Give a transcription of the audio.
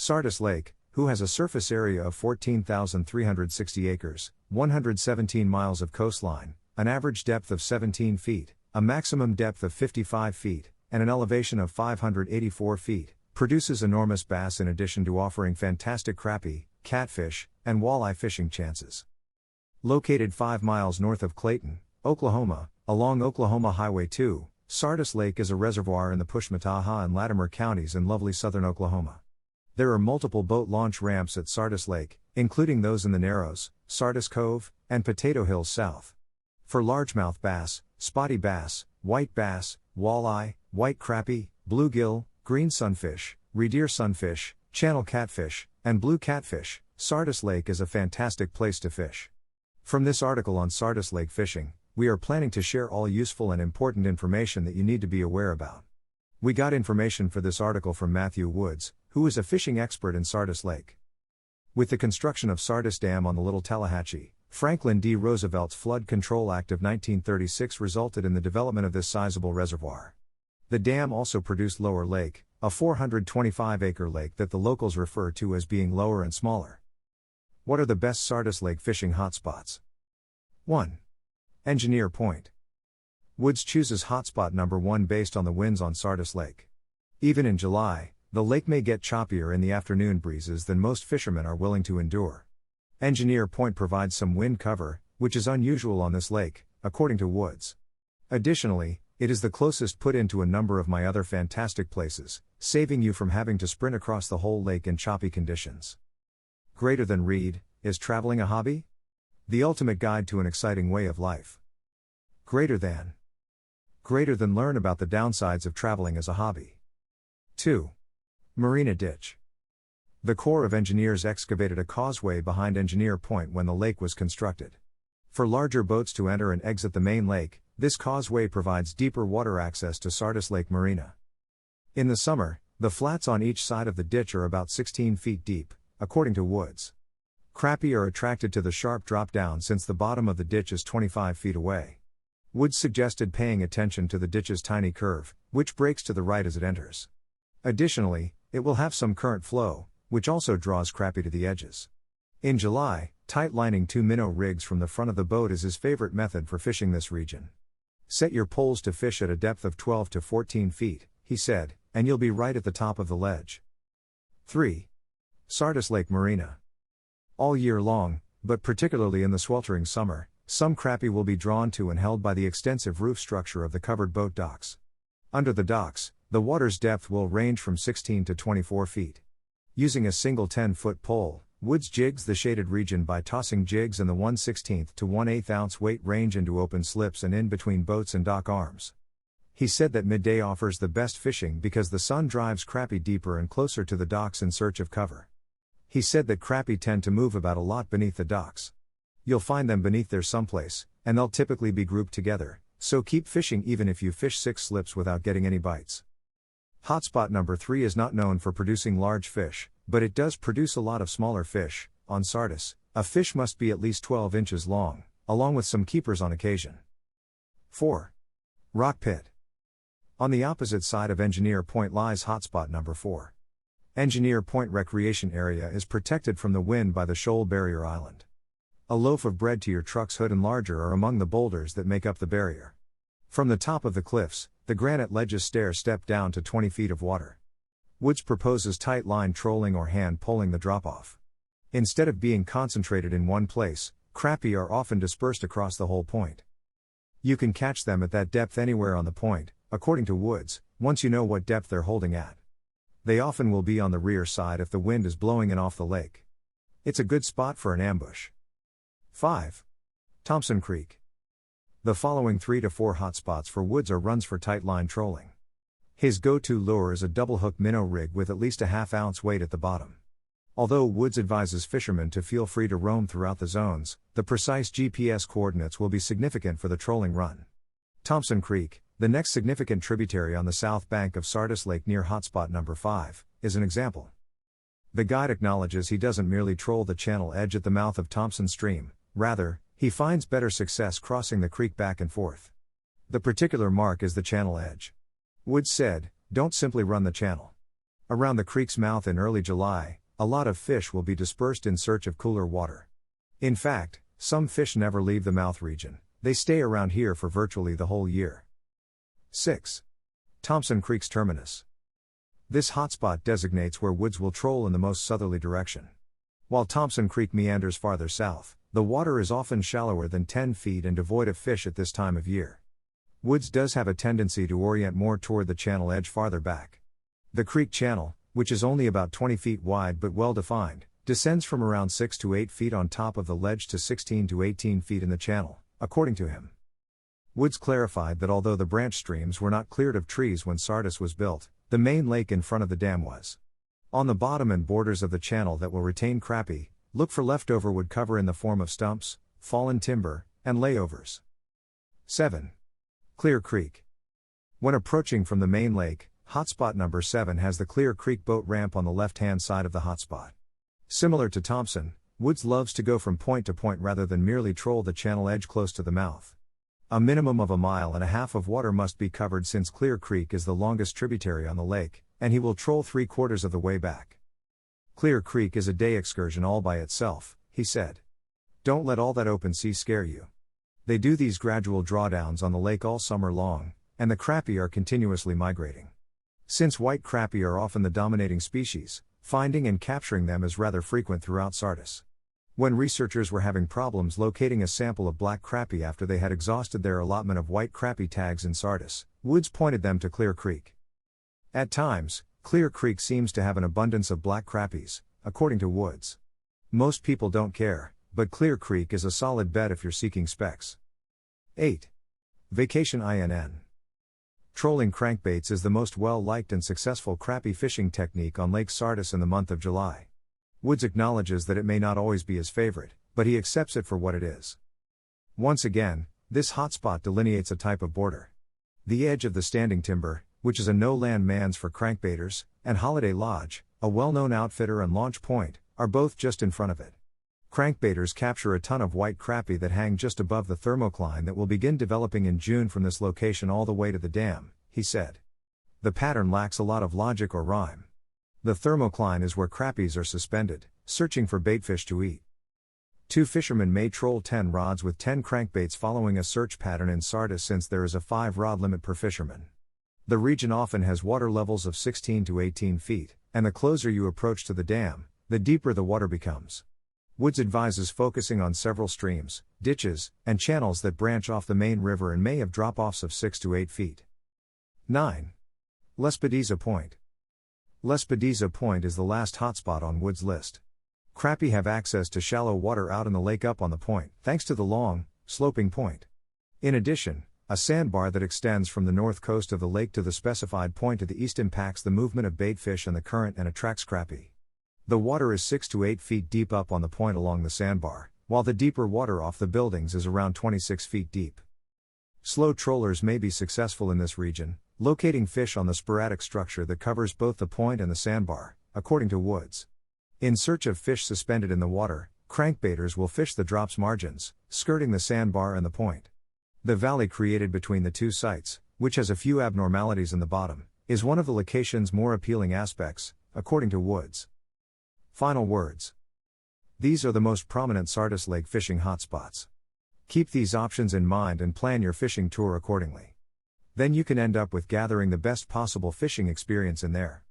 Sardis Lake, who has a surface area of 14,360 acres, 117 miles of coastline, an average depth of 17 feet, a maximum depth of 55 feet, and an elevation of 584 feet, produces enormous bass in addition to offering fantastic crappie, catfish, and walleye fishing chances. Located 5 miles north of Clayton, Oklahoma, along Oklahoma Highway 2, Sardis Lake is a reservoir in the Pushmataha and Latimer counties in lovely southern Oklahoma. There are multiple boat launch ramps at Sardis Lake, including those in the Narrows, Sardis Cove, and Potato Hills South. For largemouth bass, spotty bass, white bass, walleye, white crappie, bluegill, green sunfish, red ear sunfish, channel catfish, and blue catfish, Sardis Lake is a fantastic place to fish. From this article on Sardis Lake fishing, we are planning to share all useful and important information that you need to be aware about. We got information for this article from Matthew Woods, who is a fishing expert in Sardis Lake. With the construction of Sardis Dam on the Little Tallahatchie, Franklin D. Roosevelt's Flood Control Act of 1936 resulted in the development of this sizable reservoir. The dam also produced Lower Lake, a 425-acre lake that the locals refer to as being lower and smaller. What are the best Sardis Lake fishing hotspots? 1. Engineer Point. Woods chooses hotspot number 1 based on the winds on Sardis Lake. Even in July, the lake may get choppier in the afternoon breezes than most fishermen are willing to endure. Engineer Point provides some wind cover, which is unusual on this lake, according to Woods. Additionally, it is the closest put into a number of my other fantastic places, saving you from having to sprint across the whole lake in choppy conditions. Greater than read, is traveling a hobby? The ultimate guide to an exciting way of life. Greater than learn about the downsides of traveling as a hobby. 2. Marina Ditch. The Corps of Engineers excavated a causeway behind Engineer Point when the lake was constructed. For larger boats to enter and exit the main lake, this causeway provides deeper water access to Sardis Lake Marina. In the summer, the flats on each side of the ditch are about 16 feet deep, according to Woods. Crappie are attracted to the sharp drop down since the bottom of the ditch is 25 feet away. Woods suggested paying attention to the ditch's tiny curve, which breaks to the right as it enters. Additionally, it will have some current flow, which also draws crappie to the edges. In July, tight-lining 2 minnow rigs from the front of the boat is his favorite method for fishing this region. Set your poles to fish at a depth of 12 to 14 feet, he said, and you'll be right at the top of the ledge. 3. Sardis Lake Marina. All year long, but particularly in the sweltering summer, some crappie will be drawn to and held by the extensive roof structure of the covered boat docks. Under the docks, the water's depth will range from 16 to 24 feet. Using a single 10-foot pole, Woods jigs the shaded region by tossing jigs in the 1/16 to 1/8 ounce weight range into open slips and in between boats and dock arms. He said that midday offers the best fishing because the sun drives crappie deeper and closer to the docks in search of cover. He said that crappie tend to move about a lot beneath the docks. You'll find them beneath there someplace, and they'll typically be grouped together, so keep fishing even if you fish 6 slips without getting any bites. Hotspot number 3 is not known for producing large fish, but it does produce a lot of smaller fish. On Sardis, a fish must be at least 12 inches long, along with some keepers on occasion. 4. Rock Pit. On the opposite side of Engineer Point lies hotspot number 4. Engineer Point Recreation Area is protected from the wind by the shoal barrier island. A loaf of bread to your truck's hood and larger are among the boulders that make up the barrier. From the top of the cliffs, the granite ledges step down to 20 feet of water. Woods proposes tight line trolling or hand poling the drop-off. Instead of being concentrated in one place, crappie are often dispersed across the whole point. You can catch them at that depth anywhere on the point, according to Woods, once you know what depth they're holding at. They often will be on the rear side if the wind is blowing in off the lake. It's a good spot for an ambush. 5. Thompson Creek. The following 3 to 4 hotspots for Woods are runs for tight line trolling. His go-to lure is a double-hook minnow rig with at least a half-ounce weight at the bottom. Although Woods advises fishermen to feel free to roam throughout the zones, the precise GPS coordinates will be significant for the trolling run. Thompson Creek, the next significant tributary on the south bank of Sardis Lake near hotspot number 5, is an example. The guide acknowledges he doesn't merely troll the channel edge at the mouth of Thompson Stream, rather, he finds better success crossing the creek back and forth. The particular mark is the channel edge. Woods said, "Don't simply run the channel. Around the creek's mouth in early July, a lot of fish will be dispersed in search of cooler water. In fact, some fish never leave the mouth region, they stay around here for virtually the whole year. 6. Thompson Creek's terminus. This hotspot designates where woods will troll in the most southerly direction. While Thompson Creek meanders farther south, the water is often shallower than 10 feet and devoid of fish at this time of year. Woods does have a tendency to orient more toward the channel edge farther back. The creek channel, which is only about 20 feet wide but well defined, descends from around 6 to 8 feet on top of the ledge to 16 to 18 feet in the channel, according to him. Woods clarified that although the branch streams were not cleared of trees when Sardis was built, the main lake in front of the dam was. On the bottom and borders of the channel that will retain crappie, look for leftover wood cover in the form of stumps, fallen timber, and layovers. 7. Clear Creek. When approaching from the main lake, hotspot number 7 has the Clear Creek boat ramp on the left-hand side of the hotspot. Similar to Thompson, Woods loves to go from point to point rather than merely troll the channel edge close to the mouth. A minimum of 1.5 miles of water must be covered since Clear Creek is the longest tributary on the lake, and he will troll 3/4 of the way back. Clear Creek is a day excursion all by itself, he said. Don't let all that open sea scare you. They do these gradual drawdowns on the lake all summer long, and the crappie are continuously migrating. Since white crappie are often the dominating species, finding and capturing them is rather frequent throughout Sardis. When researchers were having problems locating a sample of black crappie after they had exhausted their allotment of white crappie tags in Sardis, Woods pointed them to Clear Creek. At times, Clear Creek seems to have an abundance of black crappies, according to Woods. Most people don't care, but Clear Creek is a solid bet if you're seeking specs. 8. Vacation INN. Trolling crankbaits is the most well-liked and successful crappie fishing technique on Lake Sardis in the month of July. Woods acknowledges that it may not always be his favorite, but he accepts it for what it is. Once again, this hotspot delineates a type of border. The edge of the standing timber, which is a no-land man's for crankbaiters, and Holiday Lodge, a well-known outfitter and launch point, are both just in front of it. Crankbaiters capture a ton of white crappie that hang just above the thermocline that will begin developing in June from this location all the way to the dam, he said. The pattern lacks a lot of logic or rhyme. The thermocline is where crappies are suspended, searching for baitfish to eat. 2 fishermen may troll 10 rods with 10 crankbaits following a search pattern in Sardis since there is a 5-rod limit per fisherman. The region often has water levels of 16 to 18 feet, and the closer you approach to the dam, the deeper the water becomes. Woods advises focusing on several streams, ditches, and channels that branch off the main river and may have drop-offs of 6 to 8 feet. 9. Lespedeza Point. Lespedeza Point is the last hotspot on Woods' list. Crappie have access to shallow water out in the lake up on the point, thanks to the long, sloping point. In addition, a sandbar that extends from the north coast of the lake to the specified point to the east impacts the movement of baitfish and the current and attracts crappie. The water is 6 to 8 feet deep up on the point along the sandbar, while the deeper water off the buildings is around 26 feet deep. Slow trollers may be successful in this region, locating fish on the sporadic structure that covers both the point and the sandbar, according to Woods. In search of fish suspended in the water, crankbaiters will fish the drop's margins, skirting the sandbar and the point. The valley created between the two sites, which has a few abnormalities in the bottom, is one of the location's more appealing aspects, according to Woods. Final words. These are the most prominent Sardis Lake fishing hotspots. Keep these options in mind and plan your fishing tour accordingly. Then you can end up with gathering the best possible fishing experience in there.